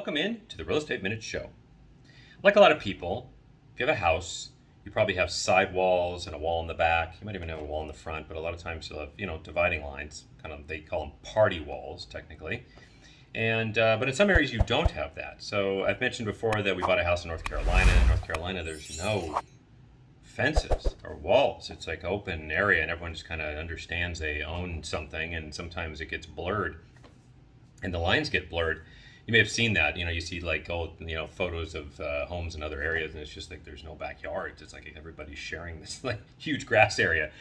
welcome in to the Real Estate Minute Show. Like a lot of people, if you have a house, you probably have side walls and a wall in the back. You might even have a wall in the front, but a lot of times you'll have, dividing lines. They call them party walls, technically. And but in some areas you don't have that. So I've mentioned before that we bought a house in North Carolina. In North Carolina, there's no fences or walls. It's like open area, and everyone just kind of understands they own something, and sometimes it gets blurred and the lines get blurred. You may have seen that. You see like old, photos of homes in other areas, and it's just like there's no backyards. It's like everybody's sharing this like huge grass area.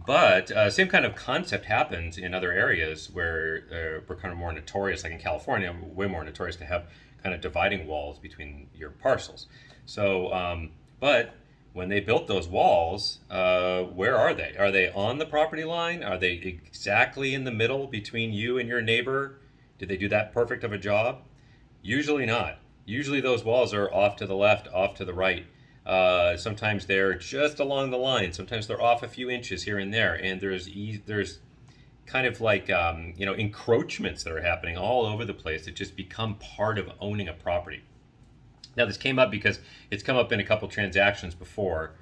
But same kind of concept happens in other areas where we're kind of more notorious, like in California, way more notorious to have kind of dividing walls between your parcels. So, but when they built those walls, where are they? Are they on the property line? Are they exactly in the middle between you and your neighbor? Did they do that perfect of a job? Usually not. Usually those walls are off to the left, off to the right. Sometimes they're just along the line. Sometimes they're off a few inches here and there. And there's kind of like encroachments that are happening all over the place that just become part of owning a property. Now this came up because it's come up in a couple transactions before.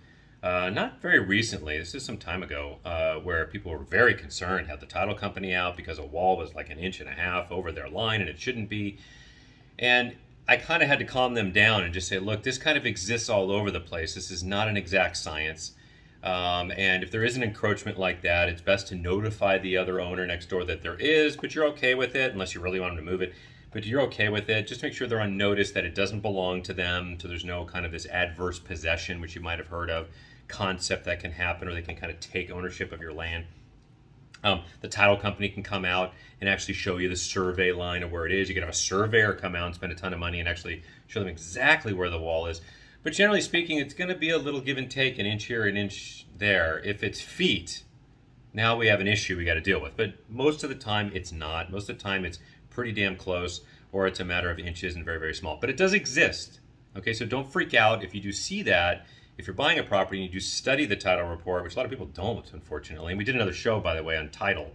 Not very recently, this is some time ago, where people were very concerned, had the title company out because a wall was like 1.5 inches over their line and it shouldn't be. And I kind of had to calm them down and just say, look, this kind of exists all over the place. This is not an exact science. And if there is an encroachment like that, it's best to notify the other owner next door that there is, but you're okay with it, unless you really want them to move it. But you're okay with it. Just make sure they're on notice that it doesn't belong to them, so there's no kind of this adverse possession, which you might have heard of, concept that can happen, or they can kind of take ownership of your land. The title company can come out and actually show you the survey line of where it is. You can have a surveyor come out and spend a ton of money and actually show them exactly where the wall is. But generally speaking, it's going to be a little give and take, an inch here, an inch there. If it's feet, now we have an issue we got to deal with. But most of the time, it's not. Most of the time, it's pretty damn close, or it's a matter of inches and very, very small. But it does exist. Okay, so don't freak out if you do see that. If you're buying a property and you do study the title report, which a lot of people don't, unfortunately. And we did another show, by the way, on title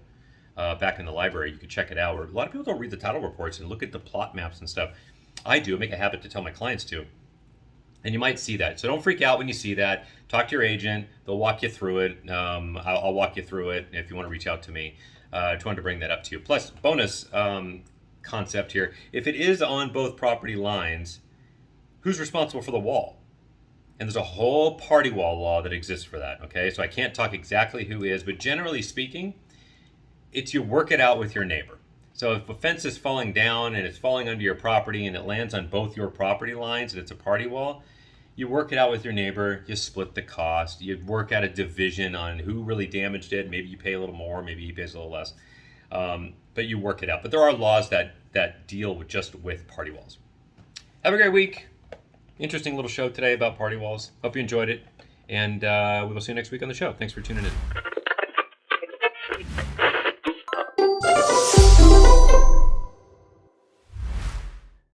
back in the library. You can check it out. Where a lot of people don't read the title reports and look at the plot maps and stuff. I do. I make a habit to tell my clients to. And you might see that. So don't freak out when you see that. Talk to your agent. They'll walk you through it. I'll walk you through it if you want to reach out to me. I just wanted to bring that up to you. Plus, bonus concept here. If it is on both property lines, who's responsible for the wall? And there's a whole party wall law that exists for that, okay? So I can't talk exactly who is, but generally speaking, it's you work it out with your neighbor. So if a fence is falling down and it's falling under your property and it lands on both your property lines and it's a party wall, you work it out with your neighbor, you split the cost, you work out a division on who really damaged it. Maybe you pay a little more, maybe he pays a little less, but you work it out. But there are laws that deal with party walls. Have a great week. Interesting little show today about party walls. Hope you enjoyed it. And we will see you next week on the show. Thanks for tuning in.